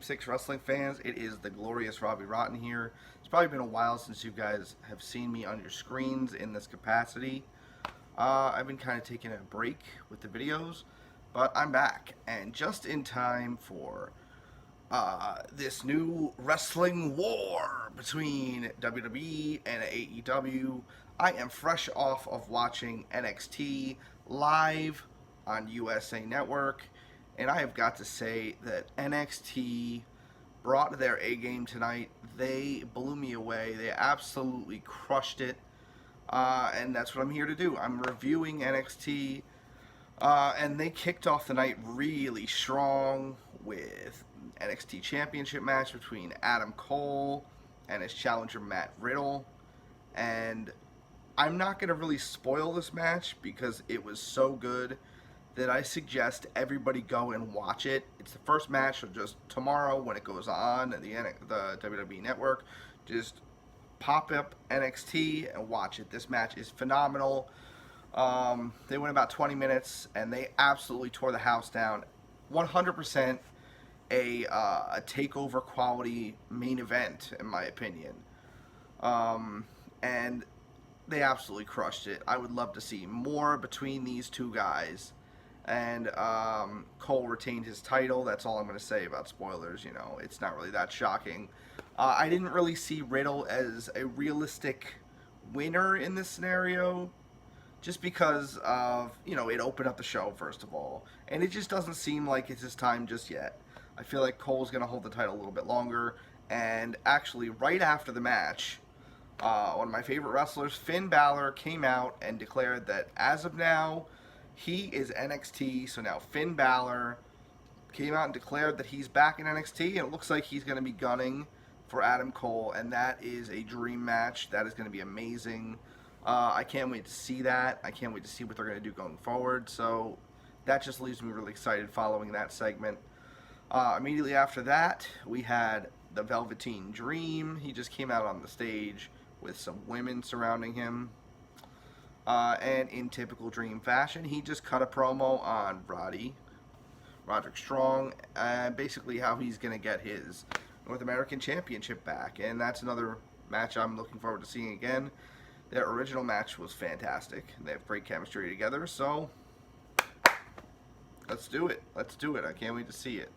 6 wrestling fans. It is the Glorious Robbie Rotten here. It's probably been a while since you guys have seen me on your screens in this capacity. I've been kind of taking a break with the videos, but I'm back, and just in time for this new wrestling war between WWE and AEW. I am fresh off of watching NXT live on USA Network, and I have got to say that NXT brought their A game tonight. They blew me away. They absolutely crushed it, and that's what I'm here to do. I'm reviewing NXT, and they kicked off the night really strong with NXT Championship match between Adam Cole and his challenger Matt Riddle. And I'm not going to really spoil this match because it was so good that I suggest everybody go and watch it. It's the first match, so just tomorrow when it goes on the WWE Network, just pop up NXT and watch it. This match is phenomenal. They went about 20 minutes and they absolutely tore the house down. 100% a takeover quality main event, in my opinion. And they absolutely crushed it. I would love to see more between these two guys. And Cole retained his title. That's all I'm going to say about spoilers. You know, it's not really that shocking. I didn't really see Riddle as a realistic winner in this scenario, just because of, you know, it opened up the show, first of all. And it just doesn't seem like it's his time just yet. I feel like Cole's going to hold the title a little bit longer. And actually, right after the match, one of my favorite wrestlers, Finn Balor, came out and declared that as of now, he is NXT. So now Finn Balor came out and declared that he's back in NXT, and it looks like he's going to be gunning for Adam Cole, and that is a dream match. That is going to be amazing. I can't wait to see that. I can't wait to see what they're going to do going forward. So that just leaves me really excited following that segment. Immediately after that, we had the Velveteen Dream. He just came out on the stage with some women surrounding him. And in typical Dream fashion, he just cut a promo on Roderick Strong, basically how he's going to get his North American Championship back. And that's another match I'm looking forward to seeing again. Their original match was fantastic. They have great chemistry together, so let's do it. Let's do it. I can't wait to see it.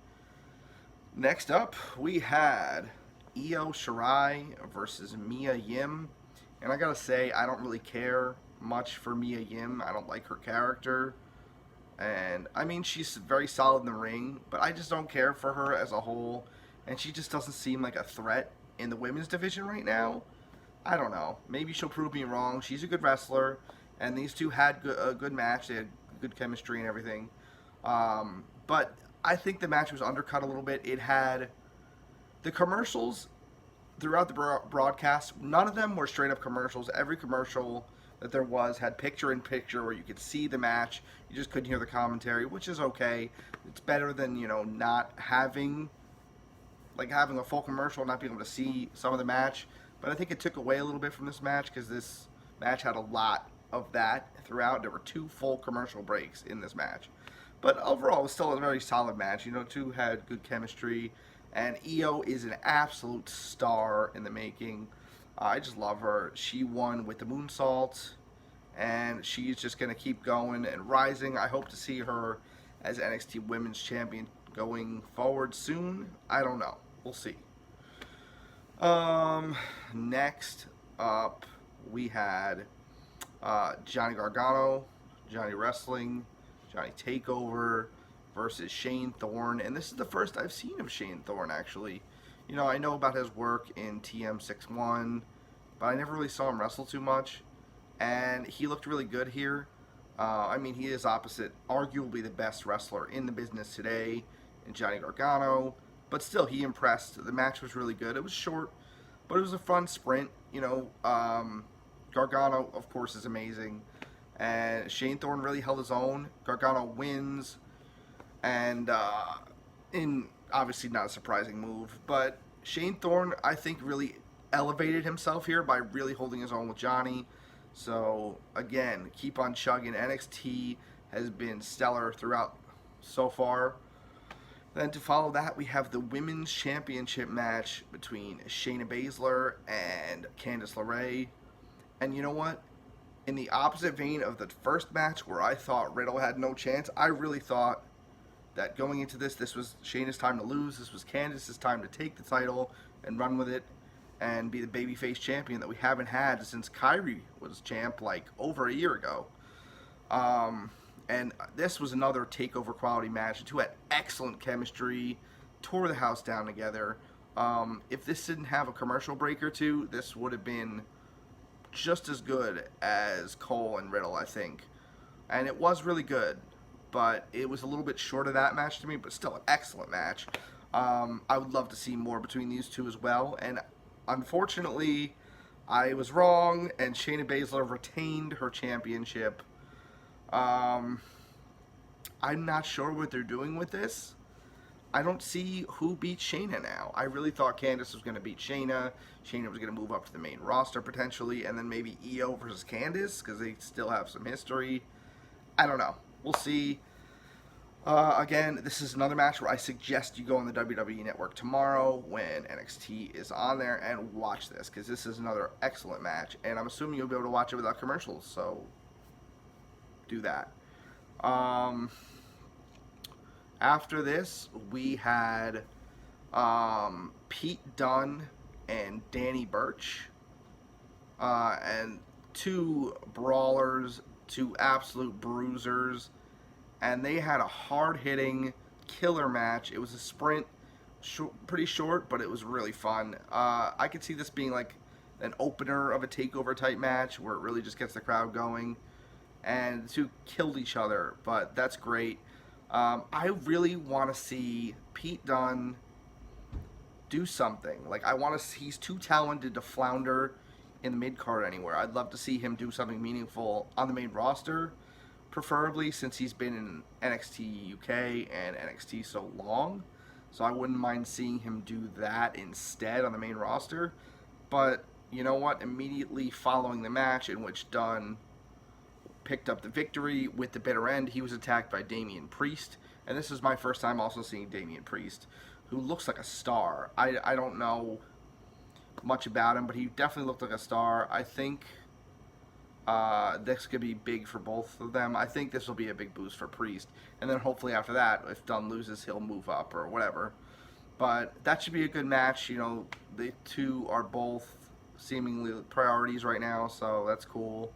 Next up, we had Io Shirai versus Mia Yim. And I gotta say, I don't really care much for Mia Yim. I don't like her character. And, I mean, she's very solid in the ring, but I just don't care for her as a whole. And she just doesn't seem like a threat in the women's division right now. I don't know. Maybe she'll prove me wrong. She's a good wrestler, and these two had a good match. They had good chemistry and everything. But I think the match was undercut a little bit. It had the commercials throughout the broadcast. None of them were straight up commercials. Every commercial that there was had picture-in-picture where you could see the match. You just couldn't hear the commentary, which is okay. It's better than, you know, not having, like, having a full commercial and not being able to see some of the match. But I think it took away a little bit from this match because this match had a lot of that throughout. There were 2 full commercial breaks in this match. But overall, it was still a very solid match. You know, 2 had good chemistry. And Io is an absolute star in the making. I just love her. She won with the moonsault. And she's just going to keep going and rising. I hope to see her as NXT Women's Champion going forward soon. I don't know. We'll see. Next up, we had Johnny Gargano, Johnny Wrestling, Johnny Takeover versus Shane Thorne. And this is the first I've seen of Shane Thorne, actually. You know, I know about his work in TM61, but I never really saw him wrestle too much. And he looked really good here. I mean, he is opposite arguably the best wrestler in the business today in Johnny Gargano. But still, he impressed. The match was really good. It was short, but it was a fun sprint. You know, Gargano, of course, is amazing. And Shane Thorne really held his own. Gargano wins. And in obviously not a surprising move. But Shane Thorne, I think, really elevated himself here by really holding his own with Johnny. So, again, keep on chugging. NXT has been stellar throughout so far. Then to follow that, we have the Women's Championship match between Shayna Baszler and Candice LeRae. And you know what? In the opposite vein of the first match where I thought Riddle had no chance, I really thought that going into this was Shayna's time to lose. This was Candice's time to take the title and run with it and be the babyface champion that we haven't had since Kyrie was champ like over a year ago. And this was another takeover quality match. The two had excellent chemistry, tore the house down together. If this didn't have a commercial break or two, this would have been just as good as Cole and Riddle, I think. And it was really good, but it was a little bit short of that match to me, but still an excellent match. I would love to see more between these two as well. And unfortunately, I was wrong, and Shayna Baszler retained her championship. I'm not sure what they're doing with this. I don't see who beats Shayna now. I really thought Candice was going to beat Shayna. Shayna was going to move up to the main roster potentially, and then maybe Io versus Candice because they still have some history. I don't know. We'll see. Again, this is another match where I suggest you go on the WWE Network tomorrow when NXT is on there and watch this because this is another excellent match, and I'm assuming you'll be able to watch it without commercials, so do that. After this, we had Pete Dunne and Danny Burch, and two brawlers, two absolute bruisers, and they had a hard-hitting killer match. It was a sprint, pretty short, but it was really fun. I could see this being like an opener of a takeover type match where it really just gets the crowd going, and the two killed each other, but that's great. I really want to see Pete Dunne do something. Like, he's too talented to flounder in the mid-card anywhere. I'd love to see him do something meaningful on the main roster, preferably since he's been in NXT UK and NXT so long. So I wouldn't mind seeing him do that instead on the main roster. But, you know what? Immediately following the match in which Dunne picked up the victory with the bitter end, he was attacked by Damian Priest, and this is my first time also seeing Damian Priest, who looks like a star. I don't know much about him, but he definitely looked like a star. I think this could be big for both of them. I think this will be a big boost for Priest, and then hopefully after that, if Dunne loses, he'll move up or whatever. But that should be a good match. You know, the two are both seemingly priorities right now, so that's cool.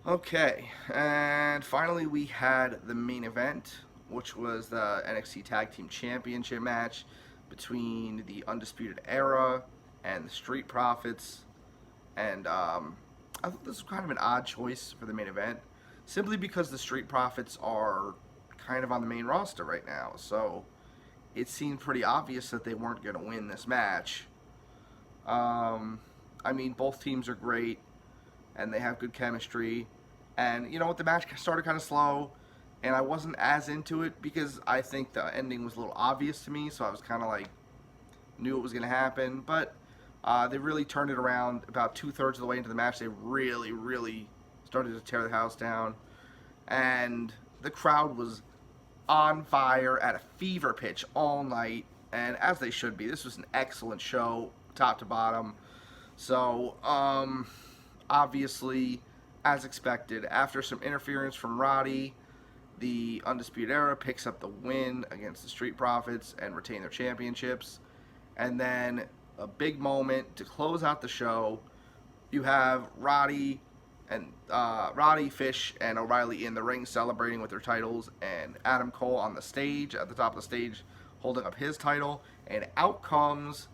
Okay, and finally we had the main event, which was the NXT Tag Team Championship match between the Undisputed Era and the Street Profits. And I thought this was kind of an odd choice for the main event, simply because the Street Profits are kind of on the main roster right now. So it seemed pretty obvious that they weren't going to win this match. I mean, both teams are great, and they have good chemistry. And you know what, the match started kind of slow, and I wasn't as into it because I think the ending was a little obvious to me, so I was kind of like, knew it was going to happen. But they really turned it around about 2/3 of the way into the match. They really, really started to tear the house down, and the crowd was on fire at a fever pitch all night, and as they should be. This was an excellent show, top to bottom. So, obviously, as expected, after some interference from Roddy, the Undisputed Era picks up the win against the Street Profits and retain their championships. And then a big moment to close out the show. You have Roddy, Fish, and O'Reilly in the ring celebrating with their titles, and Adam Cole on the stage, at the top of the stage, holding up his title. And out comes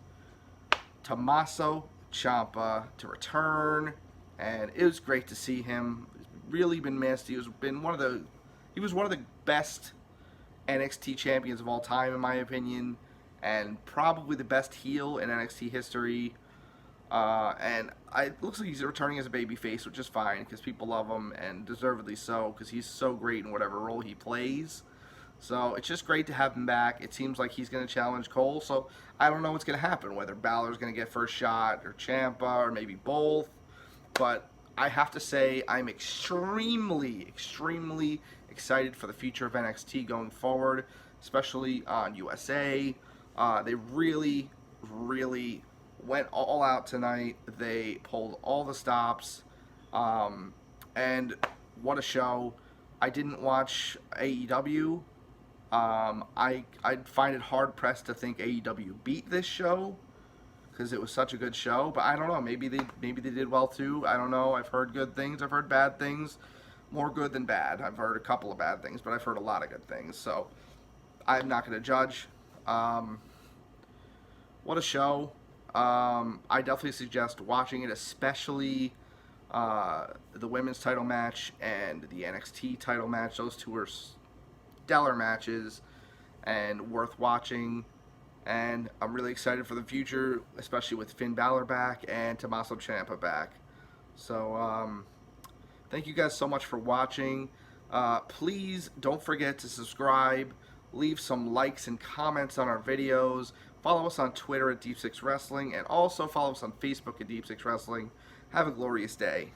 Tommaso Ciampa to return, and it was great to see him. He's really been missed. He was one of the best NXT champions of all time, in my opinion, and probably the best heel in NXT history. And it looks like he's returning as a babyface, which is fine because people love him, and deservedly so, because he's so great in whatever role he plays. So it's just great to have him back. It seems like he's going to challenge Cole, so I don't know what's going to happen, whether Balor's going to get first shot, or Ciampa, or maybe both. But I have to say, I'm extremely, extremely excited for the future of NXT going forward. especially on USA. They really, really went all out tonight. They pulled all the stops. And what a show. I didn't watch AEW. I'd find it hard pressed to think AEW beat this show because it was such a good show. But I don't know. Maybe they did well too. I don't know. I've heard good things. I've heard bad things. More good than bad. I've heard a couple of bad things, but I've heard a lot of good things. So I'm not going to judge. What a show. I definitely suggest watching it, especially the women's title match and the NXT title match. Those two are stellar matches and worth watching. And I'm really excited for the future, especially with Finn Balor back and Tommaso Ciampa back. So, thank you guys so much for watching. Please don't forget to subscribe, leave some likes and comments on our videos, follow us on Twitter at Deep Six Wrestling, and also follow us on Facebook at Deep Six Wrestling. Have a glorious day.